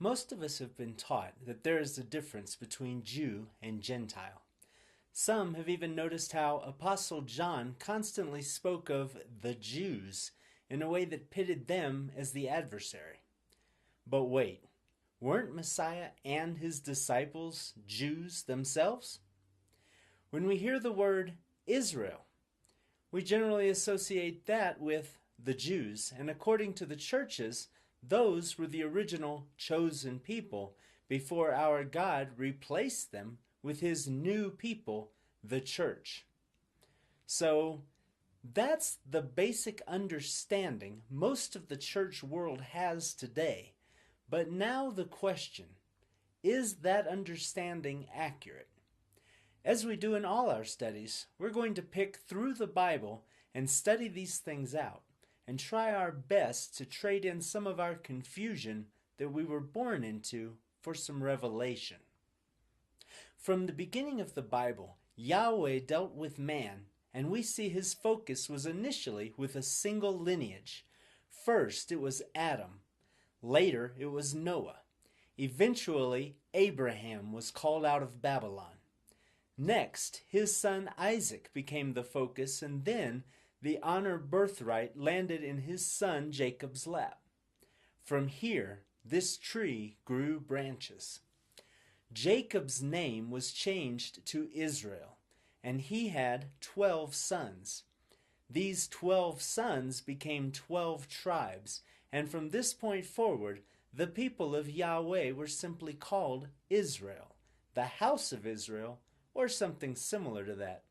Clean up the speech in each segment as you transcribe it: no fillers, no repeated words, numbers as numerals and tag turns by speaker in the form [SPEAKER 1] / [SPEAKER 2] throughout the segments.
[SPEAKER 1] Most of us have been taught that there is a difference between Jew and Gentile. Some have even noticed how Apostle John constantly spoke of the Jews in a way that pitted them as the adversary. But wait, weren't Messiah and his disciples Jews themselves? When we hear the word Israel, we generally associate that with the Jews, and according to the churches, those were the original chosen people before our God replaced them with his new people, the church. So that's the basic understanding most of the church world has today. But now the question, is that understanding accurate? As we do in all our studies, we're going to pick through the Bible and study these things out and try our best to trade in some of our confusion that we were born into for some revelation. From the beginning of the Bible, Yahweh dealt with man, and we see his focus was initially with a single lineage. First it was Adam, later it was Noah. Eventually Abraham was called out of Babylon. Next, his son Isaac became the focus, and then the honor birthright landed in his son Jacob's lap. From here, this tree grew branches. Jacob's name was changed to Israel, and he had 12 sons. These 12 sons became 12 tribes, and from this point forward, the people of Yahweh were simply called Israel, the house of Israel, or something similar to that.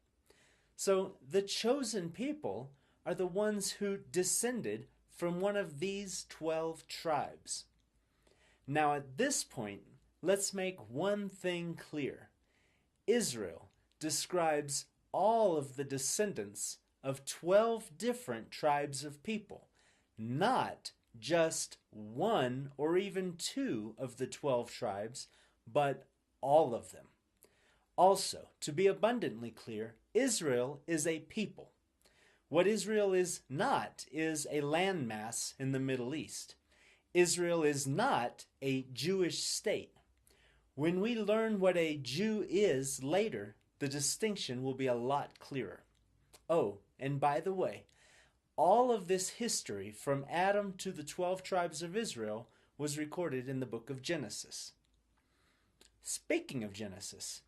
[SPEAKER 1] So the chosen people are the ones who descended from one of these 12 tribes. Now at this point, let's make one thing clear. Israel describes all of the descendants of 12 different tribes of people, not just one or even two of the 12 tribes, but all of them. Also, to be abundantly clear, Israel is a people. What Israel is not is a landmass in the Middle East. Israel is not a Jewish state. When we learn what a Jew is later, the distinction will be a lot clearer. Oh, and by the way, all of this history from Adam to the 12 tribes of Israel was recorded in the book of Genesis. Speaking of Genesis,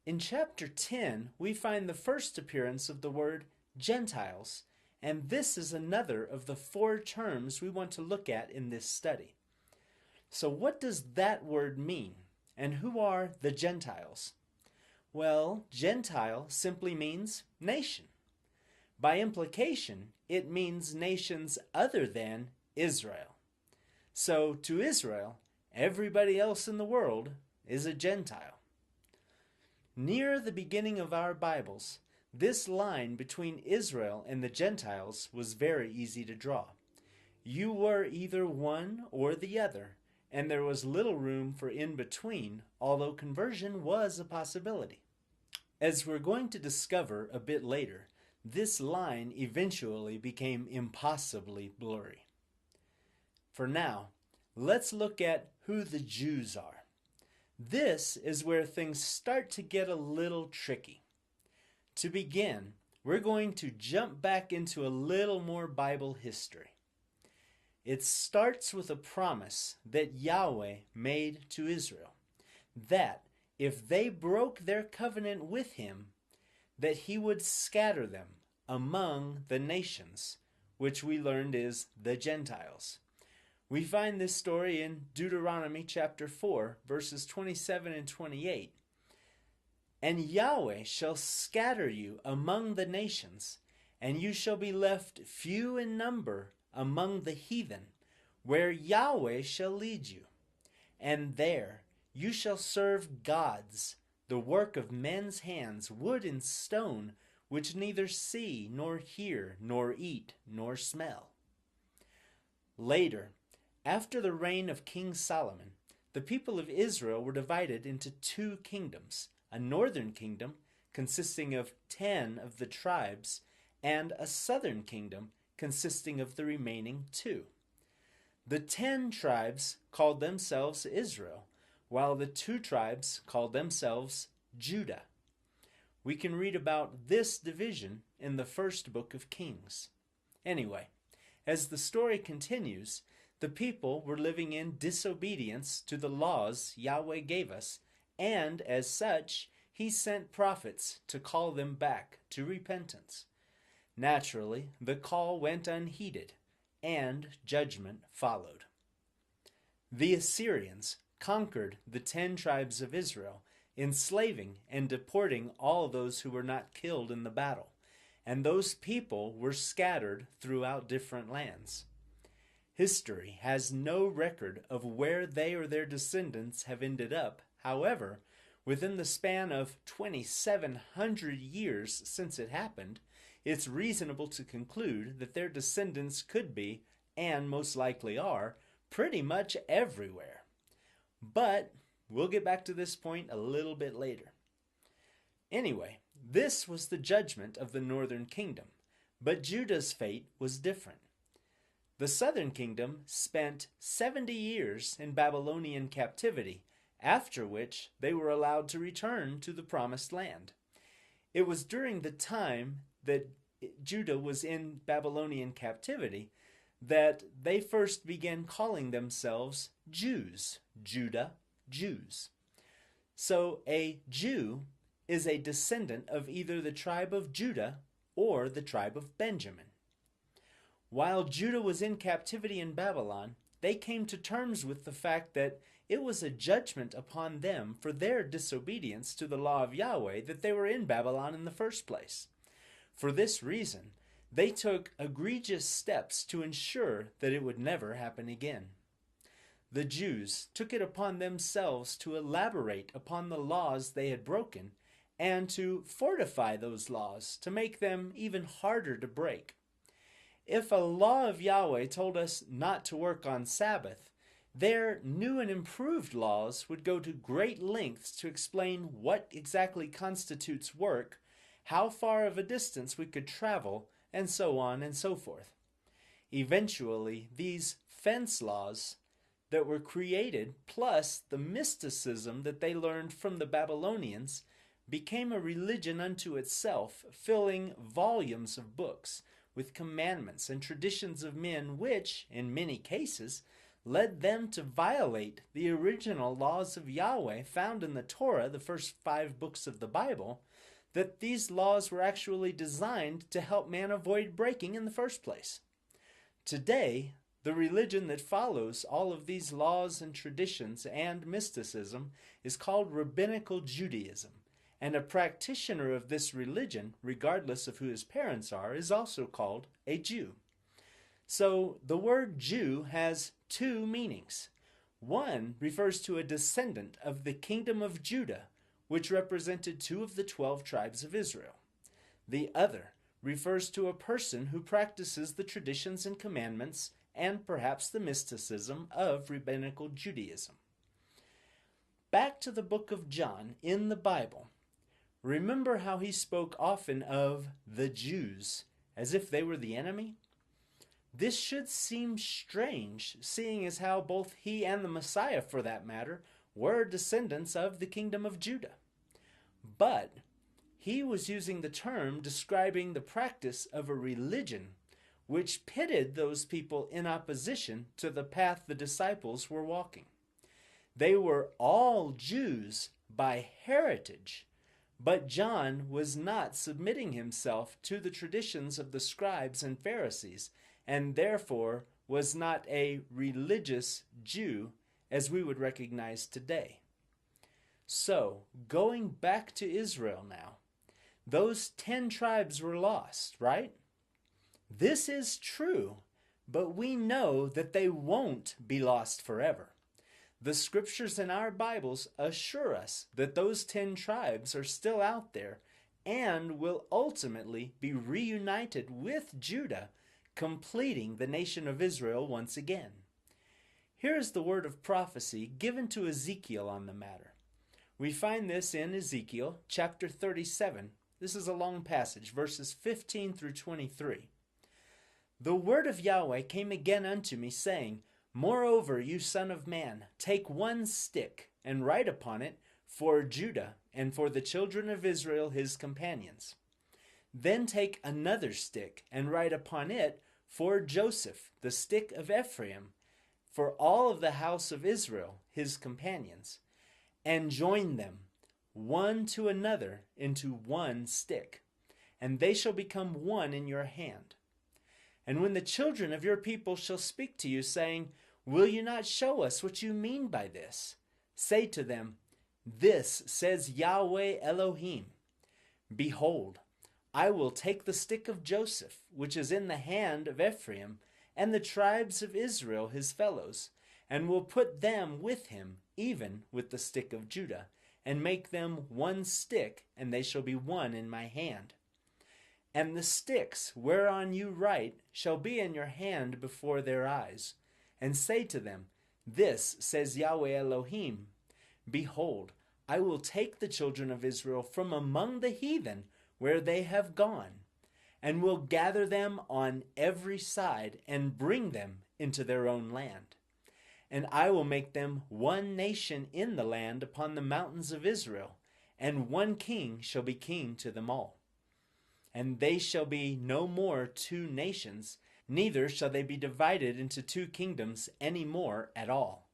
[SPEAKER 1] in chapter 10, we find the first appearance of the word Gentiles, and this is another of the 4 terms we want to look at in this study. So what does that word mean, and who are the Gentiles? Well, Gentile simply means nation. By implication, it means nations other than Israel. So to Israel, everybody else in the world is a Gentile. Near the beginning of our Bibles, this line between Israel and the Gentiles was very easy to draw. You were either one or the other, and there was little room for in between, although conversion was a possibility. As we're going to discover a bit later, this line eventually became impossibly blurry. For now, let's look at who the Jews are. This is where things start to get a little tricky. To begin, we're going to jump back into a little more Bible history. It starts with a promise that Yahweh made to Israel, that if they broke their covenant with him, that he would scatter them among the nations, which we learned is the Gentiles. We find this story in Deuteronomy chapter 4, verses 27 and 28. And Yahweh shall scatter you among the nations, and you shall be left few in number among the heathen, where Yahweh shall lead you. And there you shall serve gods, the work of men's hands, wood and stone, which neither see, nor hear, nor eat, nor smell. Later, after the reign of King Solomon, the people of Israel were divided into 2 kingdoms, a northern kingdom consisting of 10 of the tribes, and a southern kingdom consisting of the remaining 2. The 10 tribes called themselves Israel, while the 2 tribes called themselves Judah. We can read about this division in the first book of Kings. Anyway, as the story continues, the people were living in disobedience to the laws Yahweh gave us, and as such, he sent prophets to call them back to repentance. Naturally, the call went unheeded, and judgment followed. The Assyrians conquered the 10 tribes of Israel, enslaving and deporting all those who were not killed in the battle, and those people were scattered throughout different lands. History has no record of where they or their descendants have ended up. However, within the span of 2,700 years since it happened, it's reasonable to conclude that their descendants could be, and most likely are, pretty much everywhere. But we'll get back to this point a little bit later. Anyway, this was the judgment of the northern kingdom, but Judah's fate was different. The southern kingdom spent 70 years in Babylonian captivity, after which they were allowed to return to the promised land. It was during the time that Judah was in Babylonian captivity that they first began calling themselves Jews. Judah, Jews. So a Jew is a descendant of either the tribe of Judah or the tribe of Benjamin. While Judah was in captivity in Babylon, they came to terms with the fact that it was a judgment upon them for their disobedience to the law of Yahweh that they were in Babylon in the first place. For this reason, they took egregious steps to ensure that it would never happen again. The Jews took it upon themselves to elaborate upon the laws they had broken and to fortify those laws to make them even harder to break. If a law of Yahweh told us not to work on Sabbath, their new and improved laws would go to great lengths to explain what exactly constitutes work, how far of a distance we could travel, and so on and so forth. Eventually, these fence laws that were created, plus the mysticism that they learned from the Babylonians, became a religion unto itself, filling volumes of books with commandments and traditions of men which, in many cases, led them to violate the original laws of Yahweh found in the Torah, the first 5 books of the Bible, that these laws were actually designed to help man avoid breaking in the first place. Today, the religion that follows all of these laws and traditions and mysticism is called Rabbinical Judaism, and a practitioner of this religion, regardless of who his parents are, is also called a Jew. So the word Jew has 2 meanings. One refers to a descendant of the kingdom of Judah, which represented 2 of the 12 tribes of Israel. The other refers to a person who practices the traditions and commandments and perhaps the mysticism of Rabbinical Judaism. Back to the book of John in the Bible. Remember how he spoke often of the Jews as if they were the enemy? This should seem strange, seeing as how both he and the Messiah, for that matter, were descendants of the kingdom of Judah. But he was using the term describing the practice of a religion which pitted those people in opposition to the path the disciples were walking. They were all Jews by heritage, but John was not submitting himself to the traditions of the scribes and Pharisees, and therefore was not a religious Jew as we would recognize today. So, going back to Israel now, those 10 tribes were lost, right? This is true, but we know that they won't be lost forever. The scriptures in our Bibles assure us that those 10 tribes are still out there and will ultimately be reunited with Judah, completing the nation of Israel once again. Here is the word of prophecy given to Ezekiel on the matter. We find this in Ezekiel chapter 37. This is a long passage, verses 15 through 23. The word of Yahweh came again unto me, saying, Moreover, you son of man, take one stick and write upon it for Judah and for the children of Israel his companions. Then take another stick and write upon it for Joseph, the stick of Ephraim, for all of the house of Israel his companions, and join them one to another into one stick, and they shall become one in your hand. And when the children of your people shall speak to you, saying, Will you not show us what you mean by this? Say to them, This says Yahweh Elohim, Behold, I will take the stick of Joseph, which is in the hand of Ephraim, and the tribes of Israel his fellows, and will put them with him, even with the stick of Judah, and make them one stick, and they shall be one in my hand. And the sticks whereon you write shall be in your hand before their eyes. And say to them, This says Yahweh Elohim, Behold, I will take the children of Israel from among the heathen where they have gone, and will gather them on every side, and bring them into their own land. And I will make them one nation in the land upon the mountains of Israel, and one king shall be king to them all. And they shall be no more two nations, neither shall they be divided into two kingdoms any more at all.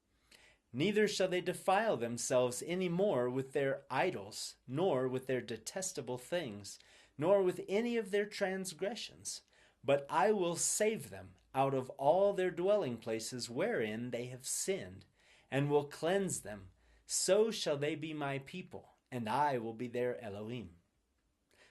[SPEAKER 1] Neither shall they defile themselves any more with their idols, nor with their detestable things, nor with any of their transgressions. But I will save them out of all their dwelling places wherein they have sinned, and will cleanse them. So shall they be my people, and I will be their Elohim.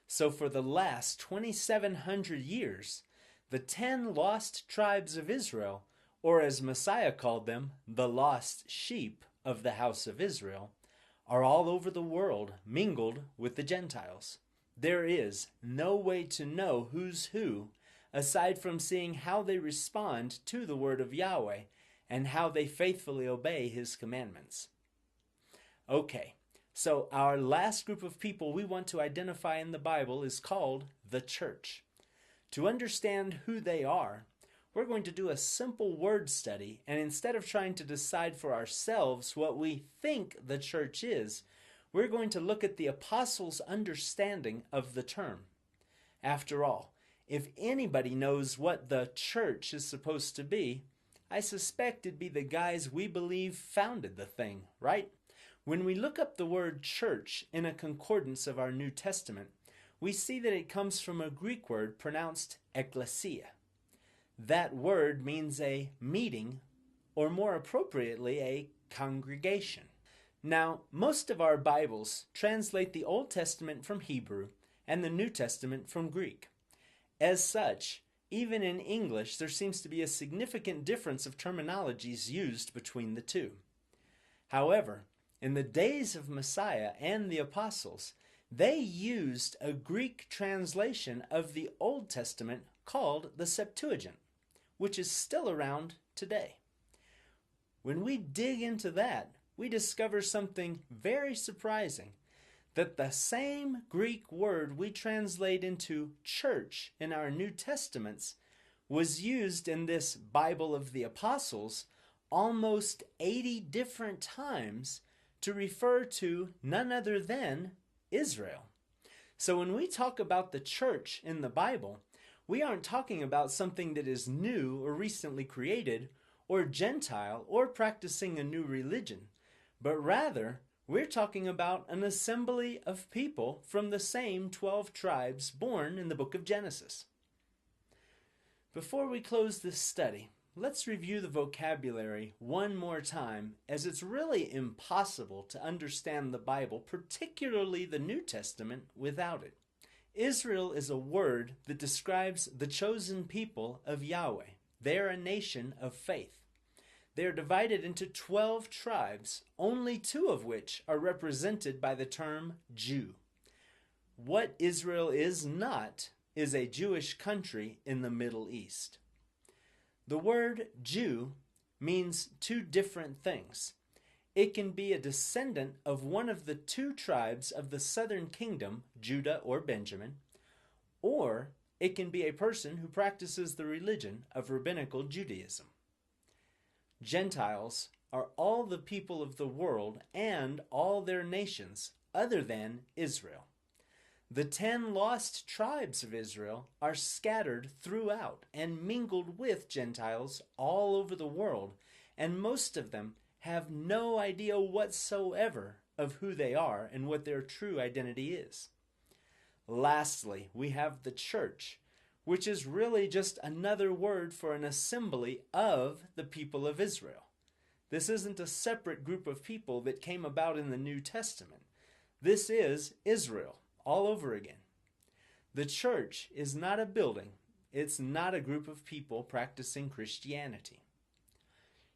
[SPEAKER 1] So for the last 2,700 years, the 10 lost tribes of Israel, or as Messiah called them, the lost sheep of the house of Israel, are all over the world, mingled with the Gentiles. There is no way to know who's who, aside from seeing how they respond to the word of Yahweh and how they faithfully obey his commandments. Okay. So our last group of people we want to identify in the Bible is called the church. To understand who they are, we're going to do a simple word study, and instead of trying to decide for ourselves what we think the church is, we're going to look at the apostles' understanding of the term. After all, if anybody knows what the church is supposed to be, I suspect it'd be the guys we believe founded the thing, right? When we look up the word church in a concordance of our New Testament, we see that it comes from a Greek word pronounced ekklesia. That word means a meeting, or more appropriately, a congregation. Now, most of our Bibles translate the Old Testament from Hebrew and the New Testament from Greek. As such, even in English, there seems to be a significant difference of terminologies used between the two. However, in the days of Messiah and the apostles, they used a Greek translation of the Old Testament called the Septuagint, which is still around today. When we dig into that, we discover something very surprising, that the same Greek word we translate into church in our New Testaments was used in this Bible of the Apostles almost 80 different times to refer to none other than Israel. So when we talk about the church in the Bible, we aren't talking about something that is new or recently created, or Gentile, or practicing a new religion, but rather we're talking about an assembly of people from the same 12 tribes born in the book of Genesis. Before we close this study, let's review the vocabulary one more time, as it's really impossible to understand the Bible, particularly the New Testament, without it. Israel is a word that describes the chosen people of Yahweh. They are a nation of faith. They are divided into 12 tribes, only 2 of which are represented by the term Jew. What Israel is not is a Jewish country in the Middle East. The word Jew means 2 different things. It can be a descendant of one of the 2 tribes of the southern kingdom, Judah or Benjamin, or it can be a person who practices the religion of rabbinical Judaism. Gentiles are all the people of the world and all their nations other than Israel. The 10 lost tribes of Israel are scattered throughout and mingled with Gentiles all over the world, and most of them have no idea whatsoever of who they are and what their true identity is. Lastly, we have the church, which is really just another word for an assembly of the people of Israel. This isn't a separate group of people that came about in the New Testament. This is Israel all over again. The church is not a building. It's not a group of people practicing Christianity.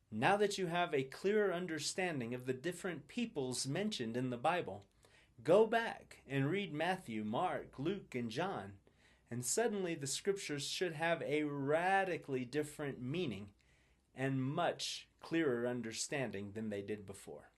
[SPEAKER 1] Now that you have a clearer understanding of the different peoples mentioned in the Bible, go back and read Matthew, Mark, Luke, and John, and suddenly the scriptures should have a radically different meaning and much clearer understanding than they did before.